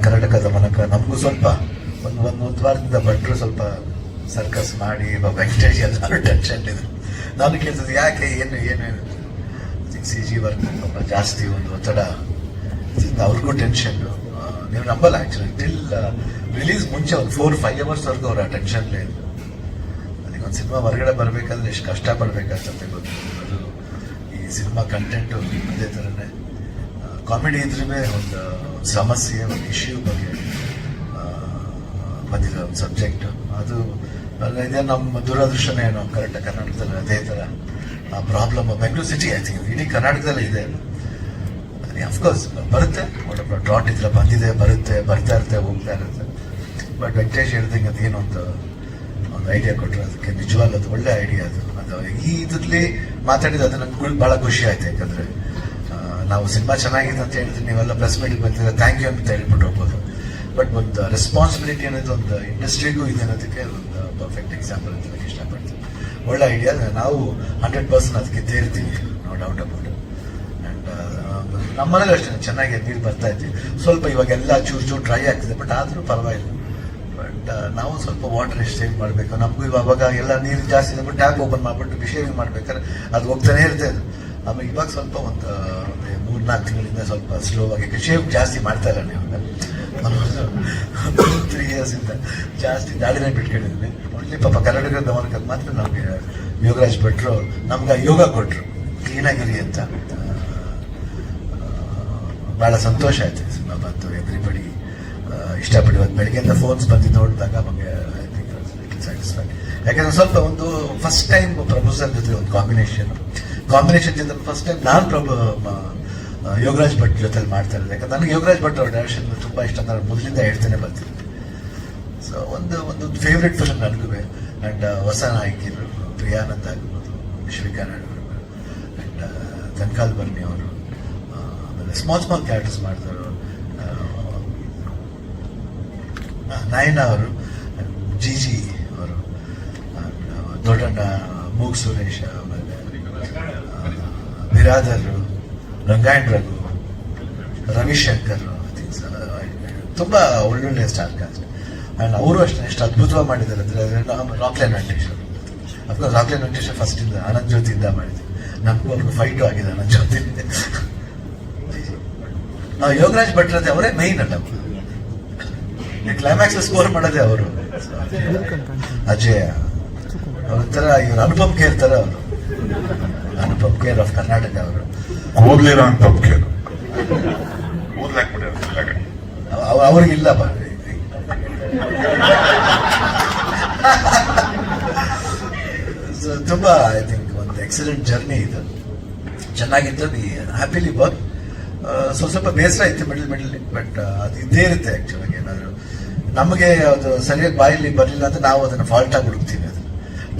ಕರ್ನಾಟಕದ ಮೂಲಕ ನಮಗೂ ಸ್ವಲ್ಪ ಒಂದು ವಾರದಿಂದ ಭಟ್ರು ಸ್ವಲ್ಪ ಸರ್ಕಸ್ ಮಾಡಿ ವೆಂಕಟೇಶ್ ಎಲ್ಲರೂ ಟೆನ್ಷನ್ ಇದ್ರು. ನಾನು ಕೇಳ್ತಿದ್ದೆ ಯಾಕೆ ಏನು ಸಿ ಜಿ ವರ್ಕ್ ಸ್ವಲ್ಪ ಜಾಸ್ತಿ ಒಂದು ಒತ್ತಡ, ಅವ್ರಿಗೂ ಟೆನ್ಷನ್. ನೀವು ನಂಬಲ್ಲ ಆಕ್ಚುಲಿ ಟಿಲ್ ರಿಲೀಸ್ ಮುಂಚೆ ಒಂದು 4-5 hours ವರ್ಗೂ ಅವ್ರ ಟೆನ್ಷನ್ಲೇ ಇಲ್ಲ. ಅದಕ್ಕೆ ಒಂದು ಸಿನಿಮಾ ಹೊರಗಡೆ ಬರಬೇಕಾದ್ರೆ ಎಷ್ಟು ಕಷ್ಟ ಪಡ್ಬೇಕಾಗ್ತದೆ ಗೊತ್ತು. ಅದು ಈ ಸಿನಿಮಾ ಕಂಟೆಂಟು ಅದೇ ಥರನೇ ಕಾಮಿಡಿ ಇದ್ರೂ ಒಂದು ಸಮಸ್ಯೆ, ಒಂದು ಇಶ್ಯೂ ಬಗ್ಗೆ ಬಂದಿರೋ ಒಂದು ಸಬ್ಜೆಕ್ಟ್. ಅದು ಇದೇ ನಮ್ಮ ದುರದೃಷ್ಟನೇ ಏನೋ ಕರೆಕ್ಟಾಗಿ ಕರ್ನಾಟಕದಲ್ಲಿ ಅದೇ ಥರ problem Bengaluru city I think ಇಡೀ ಕರ್ನಾಟಕದಲ್ಲಿ ಇದೆ. ಅಫ್ಕೋರ್ಸ್ ಬರುತ್ತೆ, ಡ್ರಾಟ್ ಇದ್ರೆ ಬಂದಿದೆ, ಬರ್ತಾ ಇರುತ್ತೆ, ಹೋಗ್ತಾ ಇರುತ್ತೆ. ಬಟ್ ವೆಂಕಟೇಶ್ ಹೇಳ್ದಂಗೆ ಅದೇನು ಒಂದು ಐಡಿಯಾ ಕೊಟ್ಟರು, ಅದಕ್ಕೆ ನಿಜವಾಗ್ಲೂ ಅದು ಒಳ್ಳೆ ಐಡಿಯಾ. ಅದು ಈ ಇದ್ರಲ್ಲಿ ಮಾತಾಡಿದ ಅದು ನಮ್ಗೆ ಭಾಳ ಖುಷಿ ಆಯ್ತು. ಯಾಕಂದ್ರೆ ನಾವು ಸಿನಿಮಾ ಚೆನ್ನಾಗಿದೆ ಅಂತ ಹೇಳಿದ್ರೆ ನೀವೆಲ್ಲ ಪ್ರೆಸ್ ಮೀಟಿಗೆ ಬಂದಿದ್ರೆ ಥ್ಯಾಂಕ್ ಯು ಅಂತ ಹೇಳ್ಬಿಟ್ಟು ಹೋಗ್ಬೋದು. ಬಟ್ ಒಂದು ರೆಸ್ಪಾನ್ಸಿಬಿಲಿಟಿ ಅನ್ನೋದು ಒಂದು ಇಂಡಸ್ಟ್ರಿಗೂ ಇದೆ ಅನ್ನೋದಕ್ಕೆ ಒಂದು ಪರ್ಫೆಕ್ಟ್ ಎಕ್ಸಾಂಪಲ್ ಅಂತ ಹೇಳಕ್ಕೆ ಇಷ್ಟಪಡ್ತೀನಿ. ಒಳ್ಳೆ ಐಡಿಯಾ, ನಾವು 100% ಅದಕ್ಕೆ ತೇರ್ತೀವಿ, ನೋ ಡೌಟ್ ಅಬೌಟ್. ಅಂಡ್ ನಮ್ಮನೇಲಿ ಅಷ್ಟೇ ಚೆನ್ನಾಗಿ ನೀರು ಬರ್ತಾ ಇದ್ದೀವಿ. ಸ್ವಲ್ಪ ಇವಾಗೆಲ್ಲ ಚೂರು ಡ್ರೈ ಆಗ್ತಿದೆ, ಬಟ್ ಆದರೂ ಪರವಾಗಿಲ್ಲ. ಬಟ್ ನಾವು ಸ್ವಲ್ಪ ವಾಟರ್ ಎಷ್ಟು ಸೇವ್ ಮಾಡಬೇಕು. ನಮಗೂ ಇವಾಗ ಎಲ್ಲ ನೀರು ಜಾಸ್ತಿ ಇದೆ, ಬಟ್ ಟ್ಯಾಪ್ ಓಪನ್ ಮಾಡಿಬಿಟ್ಟು ಶೇವಿಂಗ್ ಮಾಡ್ಬೇಕಾದ್ರೆ ಅದು ಹೋಗ್ತಾನೆ ಇರ್ತದೆ. ಆಮೇಲೆ ಇವಾಗ ಸ್ವಲ್ಪ ಒಂದು 3-4 ತಿಂಗಳಿಂದ ಸ್ವಲ್ಪ ಸ್ಲೋ ಆಗಿ ಶೇವ್ ಜಾಸ್ತಿ ಮಾಡ್ತಾ ಇಲ್ಲ. ನೀವು 3 years ಇಂದ ಜಾಸ್ತಿ ದಾಡಿನೇ ಬಿಟ್ಕೊಂಡಿದ್ವಿ. ಒಳ್ಳೆ ಪಾಪ ಕರ್ನಾಟಕದ ಮೂಲಕ ಮಾತ್ರ ನಮಗೆ ಯೋಗರಾಜ್ ಭಟ್ರು ನಮ್ಗೆ ಯೋಗ ಕೊಟ್ರು, ಕ್ಲೀನಾಗಿರಿ ಅಂತ. ಬಹಳ ಸಂತೋಷ ಆಯ್ತು ಸಿನಿಮಾ ಬಂತು. ಎವ್ರಿಬಡಿ ಇಷ್ಟಪಡಿ ಇವತ್ತು ಬೆಳಗ್ಗೆಯಿಂದ ಫೋನ್ಸ್ ಬಂದು ನೋಡಿದಾಗ ನಮಗೆ ಐ ಥಿಂಕ್ ಸ್ಯಾಟಿಸ್ಫೈ. ಯಾಕಂದ್ರೆ ಸ್ವಲ್ಪ ಒಂದು ಫಸ್ಟ್ ಟೈಮ್ ಪ್ರಭು ಸರ್ ಜೊತೆ ಒಂದು ಕಾಂಬಿನೇಷನ್ ಜೊತೆ ಫಸ್ಟ್ ಟೈಮ್ ನಾನು ಯೋಗರಾಜ್ ಭಟ್ ಜೊತೆಲಿ ಮಾಡ್ತಾ ಇರೋದು. ಯಾಕಂದ್ರೆ ನನಗೆ ಯೋಗರಾಜ್ ಭಟ್ ಅವ್ರ ಡೈರೆಕ್ಷನ್ ತುಂಬಾ ಇಷ್ಟ, ನಾನು ಮೊದಲಿಂದ ಹೇಳ್ತಾನೆ ಬರ್ತೀನಿ. ಸೊ ಒಂದು ಫೇವ್ರೆಟ್ ಫಿಲ್ಮ್ ನನಗೂ. ಅಂಡ್ ಹೊಸ ನಾಯಕಿರು ಪ್ರಿಯಾನಂದ್ ಆಗಿರ್ಬೋದು, ಶ್ರೀಕಾ ನಾಯ್ಡು ಅಂಡ್ ತನ್ಕಾಲ್ ಬರ್ನಿ ಅವರು, ಆಮೇಲೆ ಸ್ಮಾಲ್ ಕ್ಯಾರೆಕ್ಟರ್ಸ್ ಮಾಡ್ತಾರೆ. ನಯನ ಅವರು, ಜಿಜಿ ಅವರು, ದೊಡ್ಡಣ್ಣ ಮೂಗ್ ಸುರೇಶ್, ಆಮೇಲೆ ಬಿರಾದರ್, ರಂಗಾಯಣ್ ರಘು, ರವಿಶಂಕರ್, ತುಂಬಾ ಒಳ್ಳೊಳ್ಳೆ ಸ್ಟಾರ್ ಕಾಸ್ಟ್. ಅಂಡ್ ಅವರು ಅಷ್ಟೇ ಎಷ್ಟು ಅದ್ಭುತವಾಗಿ ಮಾಡಿದ್ದಾರೆ ಅಂದ್ರೆ ರಾಕ್ಲೈನ್ ವೆಂಕಟೇಶ್ವರ್. ಅಫ್ಕೋರ್ಸ್ ರಾಕ್ಲೈನ್ ವೆಂಕಟೇಶ್ವರ್ ಫಸ್ಟ್ ಇಂದ ಆನಂದ್ ಜ್ಯೋತಿಯಿಂದ ಮಾಡಿದ್ವಿ. ನಮಗೂ ಅವ್ರಿಗೂ ಫೈಟು ಆಗಿದೆ ಆನಂದ್ ಜ್ಯೋತಿ. ಯೋಗರಾಜ್ ಭಟ್ರತೆ ಅವರೇ ಮೈನ್ ಅಲ್ಲ, ಕ್ಲೈಮ್ಯಾಕ್ಸ್ ಸ್ಕೋರ್ ಮಾಡೋದೇ ಅವರು. ಅಜಯ್ ಅವ್ರ ಇವ್ರು ಅನುಪಮ್ ಖೇರ್ ತರ ಅವರು, ಅನುಪಮ್ ಖೇರ್ ಆಫ್ ಕರ್ನಾಟಕ ಅವರು. ಕೂದ್ಲಿರೋ ಅನುಪಮ್ ಖೇರ್ ಅವ್ರಿಗಿಲ್ಲ ಬಾ. ತುಂಬಾ ಐ ಥಿಂಕ್ ಒಂದು ಎಕ್ಸಲೆಂಟ್ ಜರ್ನಿ ಇದು, ಚೆನ್ನಾಗಿತ್ತು. Happily work. ಸ್ವಲ್ಪ ಬೇಸರ ಇತ್ತು ಮಿಡಲ್, ಬಟ್ ಅದು ಇದ್ದೇ ಇರುತ್ತೆ ಆಕ್ಚುಲಾಗಿ. ಏನಾದ್ರು ನಮಗೆ ಅದು ಸರಿಯಾಗಿ ಬಾಯಲ್ಲಿ ಬರಲಿಲ್ಲ ಅಂದ್ರೆ ನಾವು ಅದನ್ನ ಫಾಲ್ಟ್ ಆಗಿ ಹುಡುಕ್ತೀವಿ. ಅದು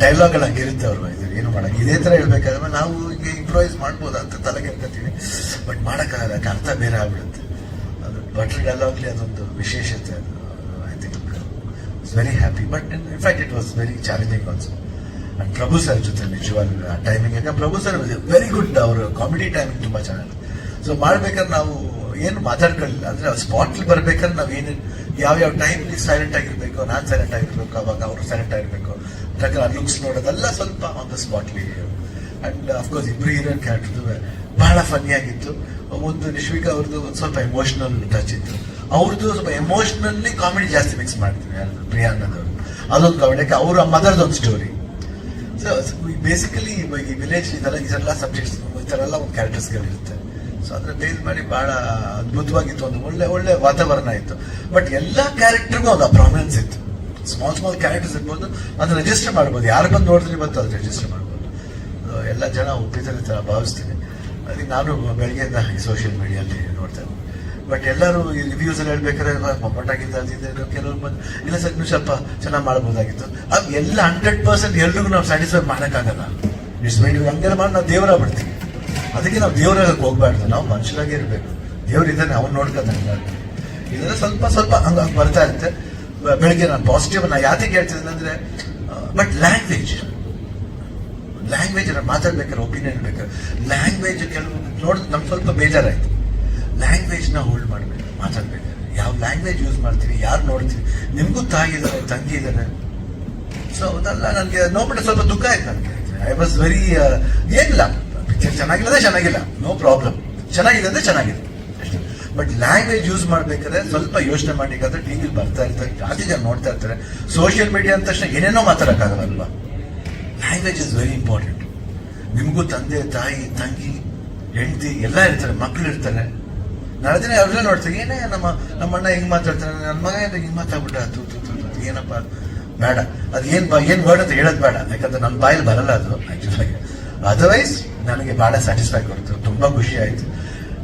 ಡೈಲಾಗ್ಗಳು ಹಂಗಿರುತ್ತೆ ಅವರು, ಇದು ಏನು ಮಾಡಕ್ಕೆ ಇದೇ ತರ ಹೇಳ್ಬೇಕಾದ್ರೆ ನಾವು ಈಗ ಇಂಪ್ರೂವೈಸ್ ಮಾಡ್ಬೋದು ಅಂತ ತಲೆಗೆ ಇರ್ತೀವಿ, ಬಟ್ ಮಾಡೋಕ್ಕಾಗಲ್ಲ, ಅರ್ಥ ಬೇರೆ ಆಗ್ಬಿಡುತ್ತೆ. ಅದು ಬಟ್ರ್ ಡೈಲಾಗ್ಲಿ ಅದೊಂದು ವಿಶೇಷತೆ. ಅದು I think it's very happy, but in fact it was very challenging also. And Prabhu sir ಜೊತೆ ನಿಜವಾಗ್ಲೂ ಆ ಟೈಮಿಂಗ್, ಯಾಕಂದ್ರೆ ಪ್ರಭು ಸರ್ ವೆರಿ ಗುಡ್, ಅವರು ಕಾಮಿಡಿ ಟೈಮಿಂಗ್ ತುಂಬಾ ಚೆನ್ನಾಗಿ. ಸೊ ಮಾಡ್ಬೇಕಾದ್ರೆ ನಾವು ಏನು ಮಾತಾಡ್ಕೊಳ್ಳಿಲ್ಲ, ಅಂದ್ರೆ ಸ್ಪಾಟ್ಲಿ ಬರ್ಬೇಕಾದ್ರೆ ನಾವು ಏನು ಯಾವ ಟೈಮ್ಲಿ ಸೈಲೆಂಟ್ ಆಗಿರ್ಬೇಕು, ನಾನ್ ಸೈಲೆಂಟ್ ಆಗಿರ್ಬೇಕು, ಅವಾಗ ಅವರು ಸೈಲೆಂಟ್ ಆಗಿರ್ಬೇಕು. ಲುಕ್ಸ್ ನೋಡೋದೆಲ್ಲ ಸ್ವಲ್ಪ ಆನ್ ದ ಸ್ಪಾಟ್ಲಿ. ಅಂಡ್ ಅಫ್ಕೋರ್ಸ್ ಇಬ್ರು ಹೀರೋಯಿನ್ ಕ್ಯಾರೆಕ್ಟರ್ ಬಹಳ ಫನ್ನಿ ಆಗಿತ್ತು. ಒಂದು ನಿಶ್ವಿಕಾ ಅವ್ರದ್ದು ಒಂದು ಸ್ವಲ್ಪ ಎಮೋಷನಲ್ ಟಚ್ ಇತ್ತು, ಅವ್ರದ್ದು ಸ್ವಲ್ಪ ಎಮೋಷನಲಿ ಕಾಮಿಡಿ ಜಾಸ್ತಿ ಮಿಕ್ಸ್ ಮಾಡ್ತೀವಿ. ಪ್ರಿಯಾನಂದ್ ಅವರು ಅದೊಂದು ಕಾಮಿಡಿ, ಅವ್ರ ಮದರ್ದೊಂದು ಸ್ಟೋರಿ. ಸೊ ಬೇಸಿಕಲಿ ಈ ವಿಲೇಜ್ ಇದೆಲ್ಲ ಸಬ್ಜೆಕ್ಟ್ಸ್ ಈ ತರ ಎಲ್ಲ ಒಂದು ಕ್ಯಾರೆಕ್ಟರ್ಸ್ಗಳಿರುತ್ತೆ. ಸೊ ಅದ್ರ ಬೇಸ್ ಮಾಡಿ ಬಹಳ ಅದ್ಭುತವಾಗಿತ್ತು, ಒಂದು ಒಳ್ಳೆ ವಾತಾವರಣ ಇತ್ತು. ಬಟ್ ಎಲ್ಲಾ ಕ್ಯಾರೆಕ್ಟರ್ಗೂ ಒಂದು ಪ್ರಾಮಿನೆನ್ಸ್ ಇತ್ತು. ಸ್ಮಾಲ್ ಕ್ಯಾರೆಕ್ಟರ್ಸ್ ಇರ್ಬೋದು, ಅದನ್ನ ರಿಜಿಸ್ಟರ್ ಮಾಡ್ಬೋದು, ಯಾರು ಬಂದು ನೋಡಿದ್ರೆ ಬಂತು ಅದು ರಿಜಿಸ್ಟರ್ ಮಾಡ್ಬೋದು. ಎಲ್ಲ ಜನ ಒಪ್ಪಿದ್ದಾರೆ ತರ ಭಾವಿಸ್ತೀನಿ. ಅದಕ್ಕೆ ನಾನು ಬೆಳಗ್ಗೆಯಿಂದ ಸೋಷಿಯಲ್ ಮೀಡಿಯಲ್ಲಿ ನೋಡ್ತೇನೆ. ಬಟ್ ಎಲ್ಲರೂ ಈ ರಿವ್ಯೂಸ್ ಅಲ್ಲಿ ಹೇಳ್ಬೇಕಾದ್ರೆ ಮೊಮ್ಮಟಾಗಿದ್ದು ಅದಿದೆ, ಕೆಲವರು ಬಂದು ಇಲ್ಲ ಸರ್ ನೀವು ಸ್ವಲ್ಪ ಚೆನ್ನಾಗಿ ಮಾಡ್ಬೋದಾಗಿತ್ತು. ಅದು ಎಲ್ಲ 100% ಎಲ್ರಿಗೂ ನಾವು ಸ್ಯಾಟಿಸ್ಫೈ ಮಾಡೋಕ್ಕಾಗಲ್ಲ. ಇಟ್ಸ್ ಮೈಂಡ್ ಹಂಗೆಲ್ಲ ಮಾಡಿ ನಾವು ದೇವರ ಬಿಡ್ತೀವಿ. ಅದಕ್ಕೆ ನಾವು ದೇವರಾಗಕ್ಕೆ ಹೋಗ್ಬಾರ್ದು, ನಾವು ಮನುಷ್ಯರಾಗೇ ಇರಬೇಕು. ದೇವ್ರಿದ್ದಾನೆ, ಅವ್ನು ನೋಡ್ಕೊತಾನೆ. ಇದೆಲ್ಲ ಸ್ವಲ್ಪ ಹಂಗಾಗಿ ಬರ್ತಾ ಇರುತ್ತೆ. ಬೆಳಿಗ್ಗೆ ನಾನು ಪಾಸಿಟಿವ್ ಯಾತಿಗೆ ಹೇಳ್ತಿದ್ದೀನಿ ಅಂದ್ರೆ, ಬಟ್ ಲ್ಯಾಂಗ್ವೇಜ್ ಮಾತಾಡ್ಬೇಕಾದ್ರೆ ಒಪಿನಿಯನ್ ಬೇಕಾದ್ರೆ ಲ್ಯಾಂಗ್ವೇಜ್ ಕೆಲವು ನೋಡಿದ್ರೆ ನಮ್ಗೆ ಸ್ವಲ್ಪ ಬೇಜಾರಾಯ್ತು. ಲ್ಯಾಂಗ್ವೇಜ್ ನ ಹೋಲ್ಡ್ ಮಾಡ್ಬೇಕು ಮಾತಾಡ್ಬೇಕಾದ್ರೆ. ಯಾವ ಲ್ಯಾಂಗ್ವೇಜ್ ಯೂಸ್ ಮಾಡ್ತೀವಿ, ಯಾರು ನೋಡ್ತೀವಿ, ನಿಮಗೂ ತಾಯಿ ಇದ್ದಾರೆ, ತಂಗಿ ಇದ್ದಾರೆ. ಸೊ ಅದೆಲ್ಲ ನನಗೆ ನೋಡ್ಬಿಟ್ಟು ಸ್ವಲ್ಪ ದುಃಖ ಆಯ್ತು ನನಗೆ. ಐ ವಾಸ್ ವೆರಿ ಏನಿಲ್ಲ, ಪಿಕ್ಚರ್ ಚೆನ್ನಾಗಿಲ್ಲ, ನೋ ಪ್ರಾಬ್ಲಮ್, ಚೆನ್ನಾಗಿದೆ ಅಂದ್ರೆ ಚೆನ್ನಾಗಿದೆ ಅಷ್ಟೇ. ಬಟ್ ಲ್ಯಾಂಗ್ವೇಜ್ ಯೂಸ್ ಮಾಡ್ಬೇಕಾದ್ರೆ ಸ್ವಲ್ಪ ಯೋಚನೆ ಮಾಡಿಕಾದ್ರೆ ಟಿವಿ ಬರ್ತಾ ಇರ್ತಾರೆ, ಜಾಸ್ತಿ ಜನ ನೋಡ್ತಾ ಇರ್ತಾರೆ. ಸೋಷಿಯಲ್ ಮೀಡಿಯಾ ಅಂದ ತಕ್ಷಣ ಏನೇನೋ ಮಾತಾಡೋಕ್ಕಾಗಲ್ವಾ. Language is very important. ನಿಮಗೂ ತಂದೆ, ತಾಯಿ, ತಂಗಿ, ಹೆಂಡತಿ ಎಲ್ಲ ಇರ್ತಾರೆ, ಮಕ್ಕಳು ಇರ್ತಾರೆ. ನಾಳೆ ದಿನ ಅವ್ರೆಲ್ಲ ನೋಡ್ತಾರೆ, ಏನೇ ನಮ್ಮಣ್ಣ ಹಿಂಗ್ ಮಾತಾಡ್ತಾರೆ, ನನ್ನ ಮಗ ಹಿಂಗ್ ಮಾತಾಡ್ಬಿಟ್ಟ, ಏನಪ್ಪ ಬೇಡ. ಅದು ಏನ್ ವರ್ಡ್ ಅಂತ ಹೇಳೋದು ಬೇಡ, ಯಾಕಂದ್ರೆ ನನ್ನ ಬಾಯಲ್ಲಿ ಬರಲ್ಲ ಅದು ಆಕ್ಚುಲಾಗಿ. ಅದರ್ವೈಸ್ ನನಗೆ ಬಹಳ ಸ್ಯಾಟಿಸ್ಫೈ ಕೊಡ್ತು, ತುಂಬಾ ಖುಷಿ ಆಯ್ತು.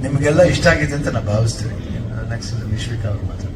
ನಿಮಗೆಲ್ಲ ಇಷ್ಟ ಆಗಿದೆ ಅಂತ ನಾನು ಭಾವಿಸ್ತೀನಿ. ನೆಕ್ಸ್ಟ್ ವಿಶ್ವಿಕಾ ಅವ್ರು ಮಾತ್ರ